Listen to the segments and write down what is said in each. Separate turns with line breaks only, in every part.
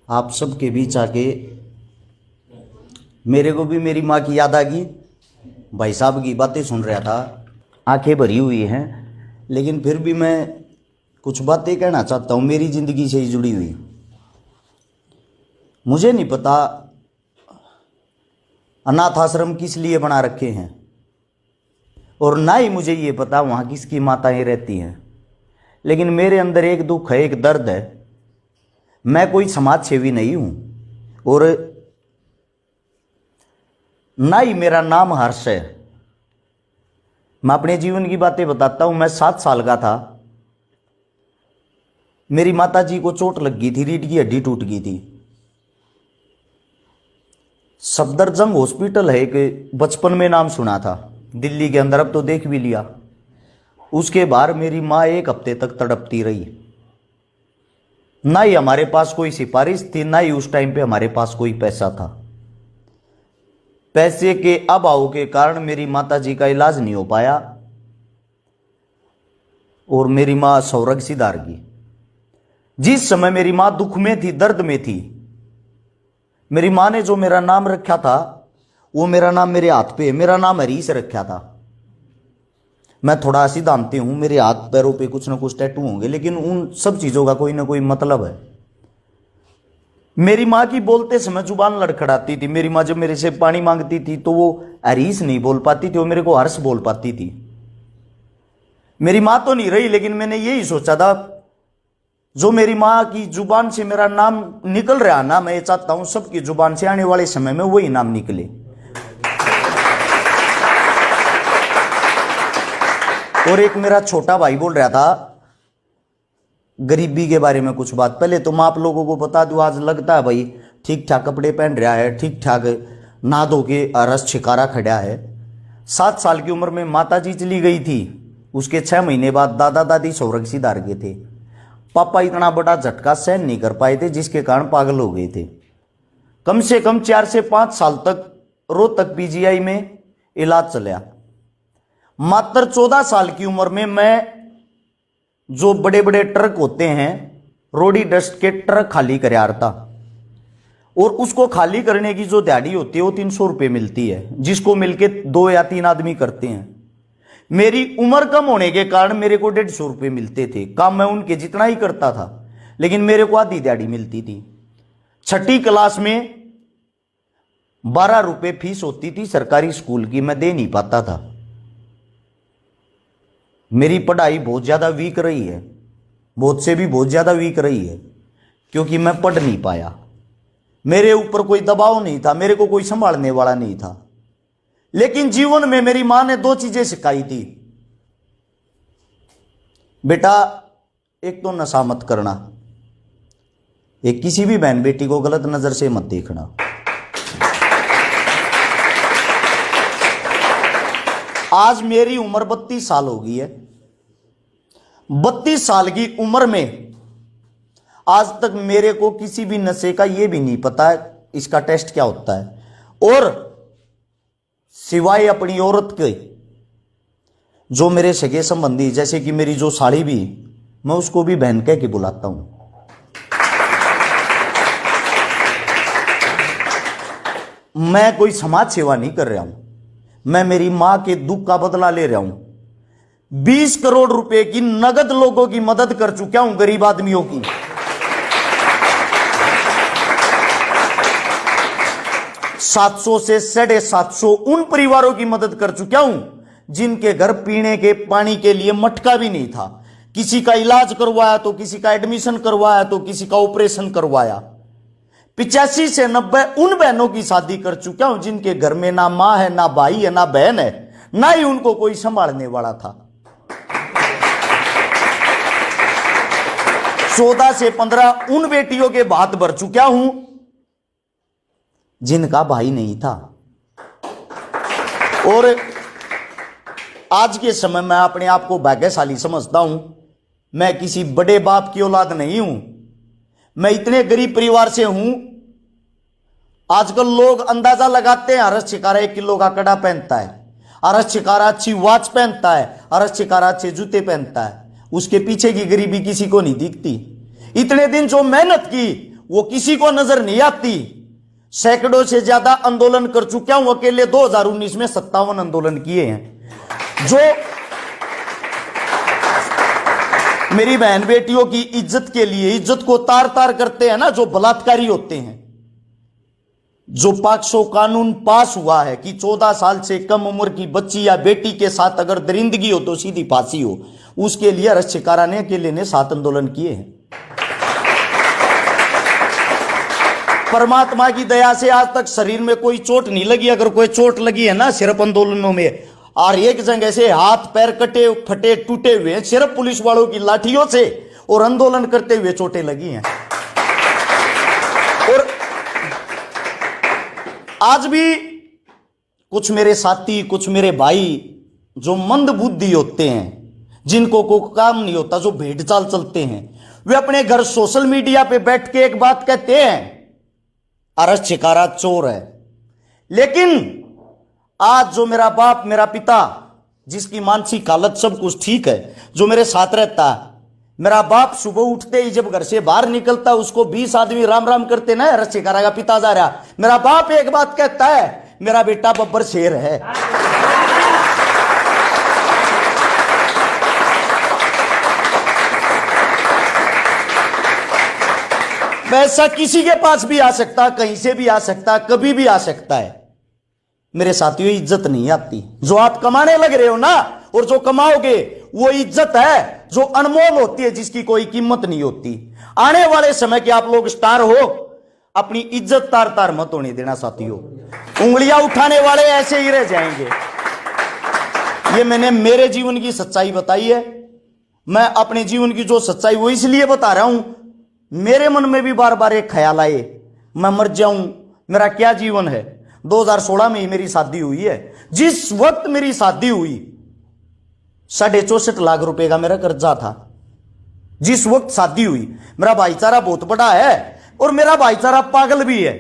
आप सबके बीच आके मेरे को भी मेरी माँ की याद आ गई। भाई साहब की बातें सुन रहा था, आंखें भरी हुई हैं, लेकिन फिर भी मैं कुछ बातें कहना चाहता हूँ मेरी ज़िंदगी से ही जुड़ी हुई। मुझे नहीं पता अनाथ आश्रम किस लिए बना रखे हैं, और ना ही मुझे ये पता वहाँ किसकी माताएं रहती हैं, लेकिन मेरे अंदर एक दुख है, एक दर्द है। मैं कोई समाज सेवी नहीं हूँ और ना ही मेरा नाम हर्ष है। मैं अपने जीवन की बातें बताता हूँ। मैं 7 साल का था, मेरी माता जी को चोट लग गई थी, रीढ़ की हड्डी टूट गई थी। सफदरजंग हॉस्पिटल है एक, बचपन में नाम सुना था, दिल्ली के अंदर, अब तो देख भी लिया। उसके बाद मेरी माँ 1 हफ्ते तक तड़पती रही। ना ही हमारे पास कोई सिफारिश थी, ना ही उस टाइम पे हमारे पास कोई पैसा था। पैसे के अभाव के कारण मेरी माता जी का इलाज नहीं हो पाया और मेरी माँ स्वर्ग सिधार गई। जिस समय मेरी माँ दुख में थी, दर्द में थी, मेरी माँ ने जो मेरा नाम रखा था वो मेरा नाम मेरे हाथ पे है। मेरा नाम हरीश रखा था। मैं थोड़ा सिद्धांती हूं, मेरे हाथ पैरों पे कुछ ना कुछ टैटू होंगे, लेकिन उन सब चीजों का कोई ना कोई मतलब है। मेरी माँ की बोलते समय जुबान लड़खड़ाती थी। मेरी माँ जब मेरे से पानी मांगती थी तो वो हरीश नहीं बोल पाती थी, वो मेरे को हर्ष बोल पाती थी। मेरी माँ तो नहीं रही, लेकिन मैंने यही सोचा था, जो मेरी माँ की जुबान से मेरा नाम निकल रहा ना, मैं ये चाहता हूं सबकी जुबान से आने वाले समय में वही नाम निकले। और एक मेरा छोटा भाई बोल रहा था गरीबी के बारे में कुछ बात। पहले तो मैं आप लोगों को बता दूं, आज लगता है भाई ठीक ठाक कपड़े पहन रहा है, ठीक ठाक नहा धो के रस छिकारा खड़ा है। 7 साल की उम्र में माता जी चली गई थी, उसके 6 महीने बाद दादा दादी स्वर्ग सिधार गए थे। पापा इतना बड़ा झटका सहन नहीं कर पाए थे, जिसके कारण पागल हो गए थे। कम से कम 4 से 5 साल तक रोहतक पीजीआई में इलाज चला। मात्र 14 साल की उम्र में मैं जो बड़े बड़े ट्रक होते हैं, रोडी डस्ट के ट्रक खाली कर रहा था, और उसको खाली करने की जो दिहाड़ी होती है वो 300 रुपये मिलती है, जिसको मिलके 2 या 3 आदमी करते हैं। मेरी उम्र कम होने के कारण मेरे को 150 रुपये मिलते थे। काम मैं उनके जितना ही करता था, लेकिन मेरे को आधी दिहाड़ी मिलती थी। 6ठी क्लास में 12 रुपये फीस होती थी सरकारी स्कूल की, मैं दे नहीं पाता था। मेरी पढ़ाई बहुत ज्यादा वीक रही है, बहुत से भी बहुत ज्यादा वीक रही है, क्योंकि मैं पढ़ नहीं पाया। मेरे ऊपर कोई दबाव नहीं था, मेरे को कोई संभालने वाला नहीं था। लेकिन जीवन में मेरी मां ने 2 चीजें सिखाई थी। बेटा, एक तो नशा मत करना, एक किसी भी बहन बेटी को गलत नजर से मत देखना। आज मेरी उम्र 32 साल हो गई है। 32 साल की उम्र में आज तक मेरे को किसी भी नशे का ये भी नहीं पता है इसका टेस्ट क्या होता है। और सिवाय अपनी औरत के, जो मेरे सगे संबंधी, जैसे कि मेरी जो साड़ी भी, मैं उसको भी बहन कह के बुलाता हूं। मैं कोई समाज सेवा नहीं कर रहा हूं, मैं मेरी मां के दुख का बदला ले रहा हूं। 20 करोड़ रुपए की नगद लोगों की मदद कर चुका हूं, गरीब आदमियों की। 700 से 750 उन परिवारों की मदद कर चुका हूं जिनके घर पीने के पानी के लिए मटका भी नहीं था। किसी का इलाज करवाया तो किसी का एडमिशन करवाया तो किसी का ऑपरेशन करवाया। 85 से 90 उन बहनों की शादी कर चुका हूं जिनके घर में ना मां है, ना भाई है, ना बहन है, ना ही उनको कोई संभालने वाला था। 14 से 15 उन बेटियों के भात भर चुका हूं जिनका भाई नहीं था। और आज के समय में अपने आप को भाग्यशाली समझता हूं। मैं किसी बड़े बाप की औलाद नहीं हूं, मैं इतने गरीब परिवार से हूं। आजकल लोग अंदाजा लगाते हैं, हर्ष छिकारा 1 किलो का कड़ा पहनता है, हर्ष छिकारा अच्छी वॉच पहनता है, हर्ष छिकारा अच्छे जूते पहनता है। उसके पीछे की गरीबी किसी को नहीं दिखती। इतने दिन जो मेहनत की वो किसी को नजर नहीं आती। सैकड़ों से ज्यादा आंदोलन कर चुका हूं अकेले। 2019 में 57 आंदोलन किए हैं। जो मेरी बहन बेटियों की इज्जत के लिए, इज्जत को तार तार करते हैं ना, जो बलात्कारी होते हैं। जो पॉक्सो कानून पास हुआ है कि 14 साल से कम उम्र की बच्ची या बेटी के साथ अगर दरिंदगी हो तो सीधी फांसी हो, उसके लिए अरश शिकारा ने अकेले ने 7 आंदोलन किए हैं। परमात्मा की दया से आज तक शरीर में कोई चोट नहीं लगी। अगर कोई चोट लगी है ना सिर्फ आंदोलनों में, और एक जगह से हाथ पैर कटे फटे टूटे हुए हैं सिर्फ पुलिस वालों की लाठियों से और आंदोलन करते हुए चोटें लगी हैं। और आज भी कुछ मेरे साथी, कुछ मेरे भाई जो मंद बुद्धि होते हैं, जिनको कोई काम नहीं होता, जो भेड़ चाल चलते हैं, वे अपने घर सोशल मीडिया पे बैठ के एक बात कहते हैं, अरश शिकारा चोर है। लेकिन आज जो मेरा बाप, मेरा पिता, जिसकी मानसिक हालत सब कुछ ठीक है, जो मेरे साथ रहता है, मेरा बाप सुबह उठते ही जब घर से बाहर निकलता उसको 20 आदमी राम राम करते ना, अरश शिकारा का पिता जा रहा। मेरा बाप एक बात कहता है, मेरा बेटा बब्बर शेर है। पैसा किसी के पास भी आ सकता, कहीं से भी आ सकता, कभी भी आ सकता है। मेरे साथियों, इज्जत नहीं आती। जो आप कमाने लग रहे हो ना, और जो कमाओगे वो इज्जत है जो अनमोल होती है, जिसकी कोई कीमत नहीं होती। आने वाले समय के आप लोग स्टार हो, अपनी इज्जत तार तार मत होने देना साथियों। उंगलियां उठाने वाले ऐसे ही रह जाएंगे। ये मैंने मेरे जीवन की सच्चाई बताई है। मैं अपने जीवन की जो सच्चाई वो इसलिए बता रहा हूं, मेरे मन में भी बार बार एक ख्याल आए, मैं मर जाऊं, मेरा क्या जीवन है। 2016 में ही मेरी शादी हुई है। जिस वक्त मेरी शादी हुई 64.5 लाख रुपए का मेरा कर्जा था। जिस वक्त शादी हुई, मेरा भाईचारा बहुत बड़ा है और मेरा भाईचारा पागल भी है।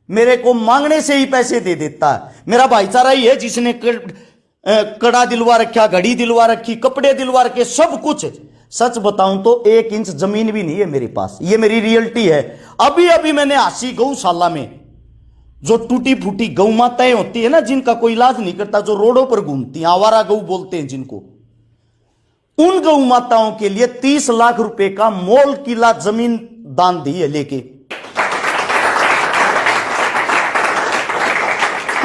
मेरे को मांगने से ही पैसे दे देता है। मेरा भाईचारा ही है जिसने कड़ा दिलवा रखा, घड़ी दिलवा रखी, कपड़े दिलवा रखे, सब कुछ। सच बताऊं तो 1 इंच जमीन भी नहीं है मेरे पास। ये मेरी रियलिटी है। अभी अभी मैंने 80 गौशाला में, जो टूटी फूटी गौ माताएं होती है ना, जिनका कोई इलाज नहीं करता, जो रोडों पर घूमती हैं, आवारा गौ बोलते हैं जिनको, उन गौ माताओं के लिए 30 लाख रुपए का मोल किला जमीन दान दी है लेके।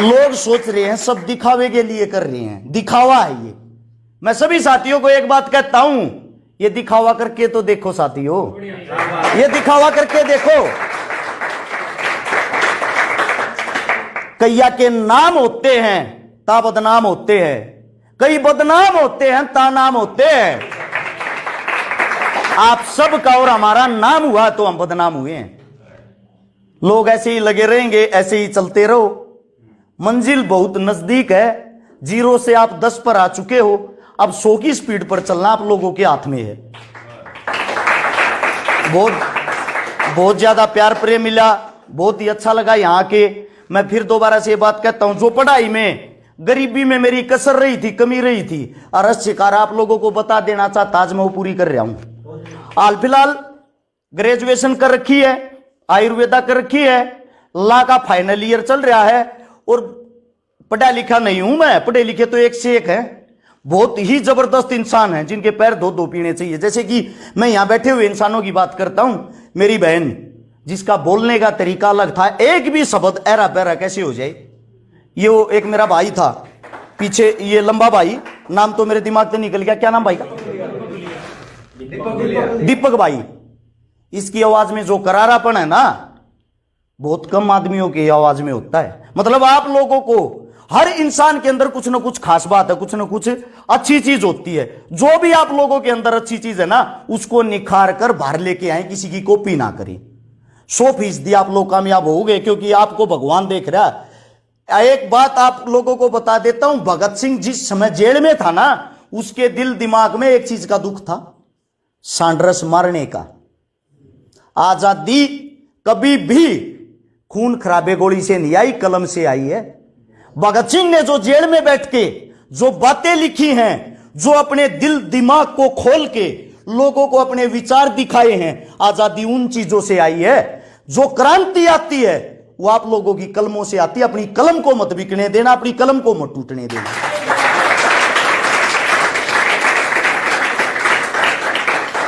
लोग सोच रहे हैं सब दिखावे के लिए कर रहे हैं, दिखावा है ये। मैं सभी साथियों को एक बात कहता हूं, ये दिखावा करके तो देखो साथियों, ये दिखावा करके देखो। कैया के नाम होते हैं ता बदनाम होते हैं, कई बदनाम होते हैं ता नाम होते हैं। आप सबका और हमारा नाम हुआ तो हम बदनाम हुए हैं। लोग ऐसे ही लगे रहेंगे, ऐसे ही चलते रहो। मंजिल बहुत नजदीक है। 0 से आप 10 पर आ चुके हो, अब 100 की स्पीड पर चलना आप लोगों के हाथ में है। बहुत ज्यादा प्यार प्रेम मिला, बहुत ही अच्छा लगा यहाँ के। मैं फिर दोबारा से ये बात कहता हूं, जो पढ़ाई में, गरीबी में मेरी कसर रही थी, कमी रही थी, अरश शिकारा आप लोगों को बता देना चाहता, आज मैं वो पूरी कर रहा हूं। हाल फिलहाल ग्रेजुएशन कर रखी है, आयुर्वेदा कर रखी है, लॉ का फाइनल ईयर चल रहा है। और पढ़ा लिखा नहीं हूं मैं, पढ़े लिखे तो एक से एक है। बहुत ही जबरदस्त इंसान हैं जिनके पैर धो धो पीने चाहिए। जैसे कि मैं यहां बैठे हुए इंसानों की बात करता हूं, मेरी बहन जिसका बोलने का तरीका अलग था, एक भी शब्द ऐरा पैरा कैसे हो जाए। ये वो एक मेरा भाई था पीछे, ये लंबा भाई, नाम तो मेरे दिमाग से निकल गया, क्या नाम भाई का? दीपक भाई। इसकी आवाज में जो करारापन है ना, बहुत कम आदमियों की आवाज में होता है। मतलब आप लोगों को, हर इंसान के अंदर कुछ ना कुछ खास बात है, कुछ ना कुछ अच्छी चीज होती है। जो भी आप लोगों के अंदर अच्छी चीज है ना, उसको निखार कर बाहर लेके आए, किसी की कॉपी ना करें। 100% आप लोग कामयाब हो गए, क्योंकि आपको भगवान देख रहा है। एक बात आप लोगों को बता देता हूं, भगत सिंह जिस समय जेल में था ना, उसके दिल दिमाग में एक चीज का दुख था, सांड्रस मारने का। आजादी कभी भी खून खराबे गोली से नहीं आई, कलम से आई है। भगत सिंह ने जो जेल में बैठ के जो बातें लिखी हैं, जो अपने दिल दिमाग को खोल के लोगों को अपने विचार दिखाए हैं। आजादी उन चीजों से आई है, जो क्रांति आती है वो आप लोगों की कलमों से आती है। अपनी कलम को मत बिकने देना, अपनी कलम को मत टूटने देना।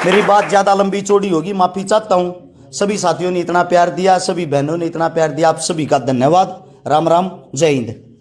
मेरी बात ज्यादा लंबी चौड़ी होगी, माफी चाहता हूं। सभी साथियों ने इतना प्यार दिया, सभी बहनों ने इतना प्यार दिया, आप सभी का धन्यवाद। राम राम, जय हिंद।